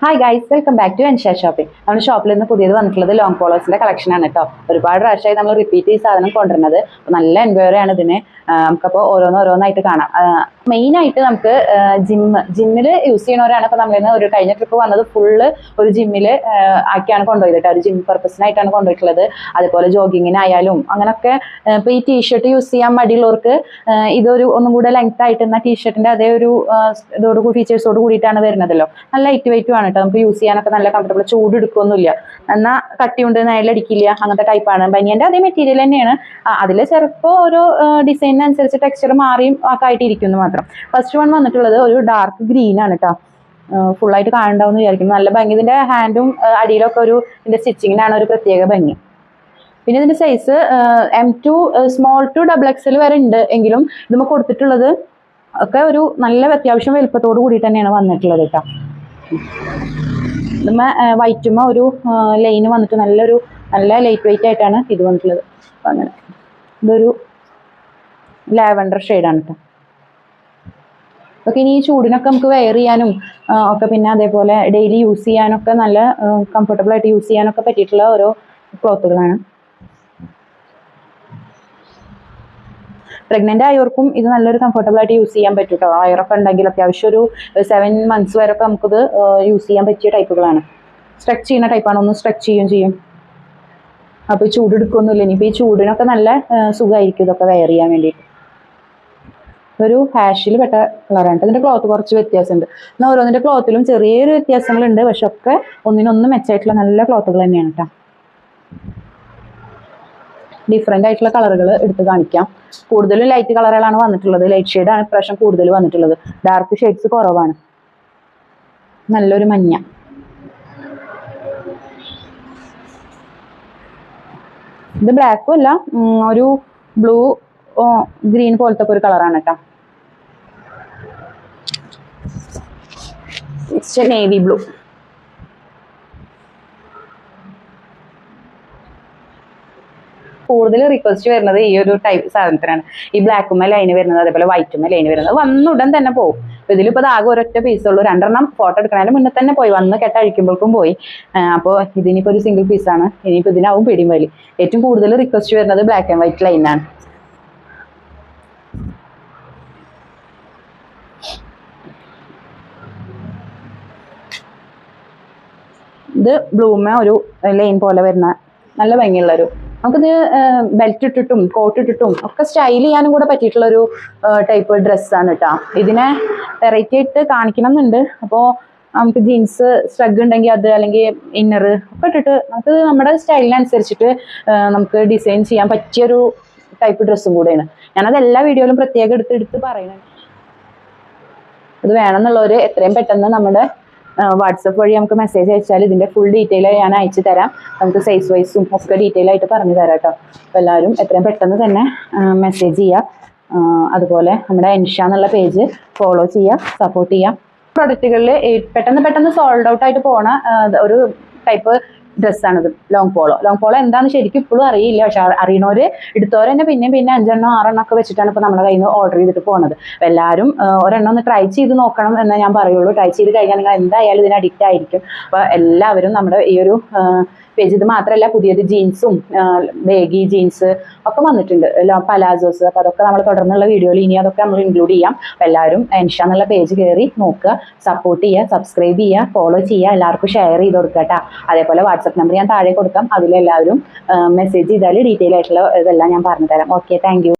Hi guys, welcome back to Ensha shopping. നമ്മുടെ ഷോപ്പിൽ നിന്ന് പുതിയത് വന്നിട്ടുള്ളത് ലോങ് പോളോസിന്റെ കളക്ഷൻ ആണ് കേട്ടോ. ഒരുപാട് പ്രാവശ്യമായി നമ്മൾ റിപ്പീറ്റ് ഈ സാധനം കൊണ്ടുവരുന്നത്. നല്ല എൻക്വയറി ആണ് ഇതിന്. നമുക്കപ്പോൾ ഓരോന്നായിട്ട് കാണാം. മെയിൻ ആയിട്ട് നമുക്ക് ജിമ്മിൽ യൂസ് ചെയ്യണവരാണ്. ഇപ്പോൾ നമ്മളിന്ന് ഒരു കഴിഞ്ഞ ട്രിപ്പ് വന്നത് ഫുള്ള് ഒരു ജിമ്മിൽ ആക്കിയാണ് കൊണ്ടുപോയത് കേട്ടോ. ഒരു ജിം പർപ്പസിനായിട്ടാണ് കൊണ്ടുപോയിട്ടുള്ളത്. അതുപോലെ ജോഗിങ്ങിനായാലും അങ്ങനെയൊക്കെ. ഇപ്പോൾ ഈ ടീഷർട്ട് യൂസ് ചെയ്യാൻ മടിയുള്ളവർക്ക് ഇതൊരു ഒന്നും കൂടെ ലെങ്ത് ആയിട്ട് എന്നാൽ ടീഷർട്ടിന്റെ അതേ ഒരു ഫീച്ചേഴ്സോട് കൂടിയിട്ടാണ് വരുന്നതല്ലോ. നല്ല ലൈറ്റ് വെയിറ്റും ആണ് കേട്ടോ. നമുക്ക് യൂസ് ചെയ്യാനൊക്കെ നല്ല കംഫർട്ടബിൾ. ചൂട് എടുക്കൊന്നുമില്ല, എന്നാൽ കട്ടിയുണ്ട്, നയലടിക്കില്ല, അങ്ങനത്തെ ടൈപ്പാണ്. ബനിയന്റെ അതേ മെറ്റീരിയൽ തന്നെയാണ്. അതിൽ ചിലപ്പോൾ ഓരോ ഡിസൈനിനനുസരിച്ച് ടെക്സ്ചർ മാറിയും ഒക്കെ ആയിട്ട് ഇരിക്കുന്നു മാത്രം. ഫസ്റ്റ് വൺ വന്നിട്ടുള്ളത് ഒരു ഡാർക്ക് ഗ്രീൻ ആണ് കേട്ടോ. ഫുള്ളായിട്ട് കാണണ്ടാവുമെന്ന് വിചാരിക്കുന്നു. നല്ല ഭംഗി. ഇതിന്റെ ഹാൻഡും അടിയിലൊക്കെ ഇതിന്റെ സ്റ്റിച്ചിങ്ങിനാണ് ഒരു പ്രത്യേക ഭംഗി. പിന്നെ ഇതിന്റെ size M2 small to XXL വരെ ഉണ്ട്. എങ്കിലും ഇത് കൊടുത്തിട്ടുള്ളത് ഒക്കെ ഒരു നല്ല അത്യാവശ്യം വലുപ്പത്തോട് കൂടിയിട്ട് തന്നെയാണ് വന്നിട്ടുള്ളത് കേട്ടോ. ഇതുമ്മ വൈറ്റുമ്മ ഒരു ലൈന് വന്നിട്ട് നല്ല ലൈറ്റ് വെയിറ്റ് ആയിട്ടാണ് ഇത് വന്നിട്ടുള്ളത്. അപ്പം അങ്ങനെ ഇതൊരു ലാവൻഡർ ഷെയ്ഡാണ് കേട്ടോ. ഒക്കെ ഇനി ഈ ചൂടിനൊക്കെ നമുക്ക് വെയർ ചെയ്യാനും ഒക്കെ, പിന്നെ അതേപോലെ ഡെയിലി യൂസ് ചെയ്യാനൊക്കെ നല്ല കംഫർട്ടബിൾ ആയിട്ട് യൂസ് ചെയ്യാനൊക്കെ പറ്റിയിട്ടുള്ള ഓരോ ക്ലോത്തുകളാണ്. പ്രഗ്നന്റ് ആയവർക്കും ഇത് നല്ലൊരു കംഫർട്ടബിൾ ആയിട്ട് യൂസ് ചെയ്യാൻ പറ്റും കേട്ടോ. വയറൊക്കെ ഉണ്ടെങ്കിൽ അത്യാവശ്യം ഒരു 7 months വരെയൊക്കെ നമുക്കിത് യൂസ് ചെയ്യാൻ പറ്റിയ ടൈപ്പുകളാണ്. സ്ട്രെച്ച് ചെയ്യുന്ന ടൈപ്പാണ്. ഒന്ന് സ്ട്രെച്ച് ചെയ്യും. അപ്പോൾ ചൂട് എടുക്കൊന്നുമില്ല. ഇനിയിപ്പോൾ ഈ ചൂടിനൊക്കെ നല്ല സുഖമായിരിക്കും ഇതൊക്കെ വെയർ ചെയ്യാൻ വേണ്ടിയിട്ട്. ഒരു ഹാഷിൽ പെട്ട കളറാണ്. ഇതിന്റെ ക്ലോത്ത് കുറച്ച് വ്യത്യാസമുണ്ട്. എന്നാൽ ഓരോന്നിന്റെ ക്ലോത്തിലും ചെറിയൊരു വ്യത്യാസങ്ങളുണ്ട്. പക്ഷെ ഒക്കെ ഒന്നിനൊന്നും മെച്ചമായിട്ടുള്ള നല്ല ക്ലോത്തുകൾ തന്നെയാണ് കേട്ടോ. ഡിഫറെൻ്റ് ആയിട്ടുള്ള കളറുകൾ എടുത്ത് കാണിക്കാം. കൂടുതലും ലൈറ്റ് കളറുകളാണ് വന്നിട്ടുള്ളത്. ലൈറ്റ് ഷെയ്ഡാണ് ഇപ്രാവശ്യം കൂടുതൽ വന്നിട്ടുള്ളത്. ഡാർക്ക് ഷെയ്ഡ്സ് കുറവാണ്. നല്ലൊരു മഞ്ഞ, ഇത് ബ്ലാക്കും അല്ല, ഒരു ബ്ലൂ ഗ്രീൻ പോലത്തെ ഒരു കളറാണ് കേട്ടോ. Next navy blue. കൂടുതൽ റിക്വസ്റ്റ് വരുന്നത് ഈ ഒരു ടൈപ്പ് സാധനത്തിനാണ്. ഈ ബ്ലാക്കുമ്മ ലൈന് വരുന്നത്, അതേപോലെ വൈറ്റുമ്മ ലൈന് വരുന്നത്. വന്നുടൻ തന്നെ പോകും. ഇതിലിപ്പോൾ ആകെ ഒരൊറ്റ പീസുള്ളൂ. 2 ഫോട്ടോ എടുക്കുന്നതിന് മുന്നേ തന്നെ പോയി, വന്ന് കെട്ടഴിക്കുമ്പോഴേക്കും പോയി. അപ്പോൾ ഇതിനിപ്പോൾ ഒരു സിംഗിൾ പീസാണ്. ഇനിയിപ്പോൾ ഇതിനാവും പിടിയും വലി. ഏറ്റവും കൂടുതൽ റിക്വസ്റ്റ് വരുന്നത് ബ്ലാക്ക് ആൻഡ് വൈറ്റ് ലൈനാണ്. ഇത് ബ്ലൂമ ഒരു ലൈൻ പോലെ വരുന്ന നല്ല ഭംഗിയുള്ളൊരു, നമുക്കിത് ബെൽറ്റ് ഇട്ടിട്ടും കോട്ട് ഇട്ടിട്ടും ഒക്കെ സ്റ്റൈൽ ചെയ്യാനും കൂടെ പറ്റിയിട്ടുള്ളൊരു ടൈപ്പ് ഡ്രസ്സാണ് കേട്ടോ. ഇതിനെ വെറൈറ്റി ആയിട്ട് കാണിക്കണം എന്നുണ്ട്. അപ്പോൾ നമുക്ക് ജീൻസ് സ്ട്രഗ് ഉണ്ടെങ്കിൽ അത്, അല്ലെങ്കിൽ ഇന്നർ ഒക്കെ ഇട്ടിട്ട് നമുക്ക് നമ്മുടെ സ്റ്റൈലിനനുസരിച്ചിട്ട് നമുക്ക് ഡിസൈൻ ചെയ്യാൻ പറ്റിയൊരു ടൈപ്പ് ഡ്രസ്സും കൂടെയാണ്. ഞാനത് എല്ലാ വീഡിയോയിലും പ്രത്യേകം എടുത്ത് പറയുന്നുണ്ട്. ഇത് വേണമെന്നുള്ളവർ എത്രയും പെട്ടെന്ന് നമ്മുടെ വാട്സപ്പ് വഴി നമുക്ക് മെസ്സേജ് അയച്ചാൽ ഇതിൻ്റെ ഫുൾ ഡീറ്റെയിൽ ഞാൻ അയച്ചു തരാം. നമുക്ക് സൈസ് വൈസും ഒക്കെ ഡീറ്റെയിൽ ആയിട്ട് പറഞ്ഞു തരാം കേട്ടോ. അപ്പോൾ എല്ലാവരും എത്രയും പെട്ടെന്ന് തന്നെ മെസ്സേജ് ചെയ്യുക. അതുപോലെ നമ്മുടെ എൻഷ എന്നുള്ള പേജ് ഫോളോ ചെയ്യുക, സപ്പോർട്ട് ചെയ്യുക. പ്രൊഡക്റ്റുകളിൽ പെട്ടെന്ന് സോൾഡ് ഔട്ട് ആയിട്ട് പോണ ഒരു ടൈപ്പ് ഡ്രസ്സാണിത്. ലോങ് പോളോ എന്താണെന്ന് ശരിക്കും ഇപ്പോഴും അറിയില്ല. പക്ഷെ അറിയണവർ എടുത്തവർ തന്നെ പിന്നെ 5 6 ഒക്കെ വെച്ചിട്ടാണ് ഇപ്പോൾ നമ്മുടെ കയ്യിൽ നിന്ന് ഓർഡർ ചെയ്തിട്ട് പോകുന്നത്. അപ്പോൾ എല്ലാവരും ഒരെണ്ണം ഒന്ന് ട്രൈ ചെയ്ത് നോക്കണം എന്നേ ഞാൻ പറയുള്ളൂ. ട്രൈ ചെയ്ത് കഴിഞ്ഞാൽ നിങ്ങൾ എന്തായാലും ഇതിന് അഡിക്റ്റ് ആയിരിക്കും. അപ്പോൾ എല്ലാവരും നമ്മുടെ ഈ ഒരു പേജ്, ഇത് മാത്രമല്ല പുതിയത് ജീൻസും ബേഗി ജീൻസ് ഒക്കെ വന്നിട്ടുണ്ട്, പലാസോസ്. അപ്പോൾ അതൊക്കെ നമ്മൾ തുടർന്നുള്ള വീഡിയോയിൽ ഇനി അതൊക്കെ നമ്മൾ ഇൻക്ലൂഡ് ചെയ്യാം. അപ്പോൾ എല്ലാവരും എൻഷ എന്നുള്ള പേജ് കയറി നോക്കുക, സപ്പോർട്ട് ചെയ്യുക, സബ്സ്ക്രൈബ് ചെയ്യുക, ഫോളോ ചെയ്യുക, എല്ലാവർക്കും ഷെയർ ചെയ്ത് കൊടുക്കുക കേട്ടോ. അതേപോലെ വാട്സപ്പ് നമ്പർ ഞാൻ താഴെ കൊടുക്കാം. അതിലെല്ലാവരും മെസ്സേജ് ചെയ്താൽ ഡീറ്റെയിൽ ആയിട്ടുള്ള ഇതെല്ലാം ഞാൻ പറഞ്ഞു തരാം. Okay, thank you.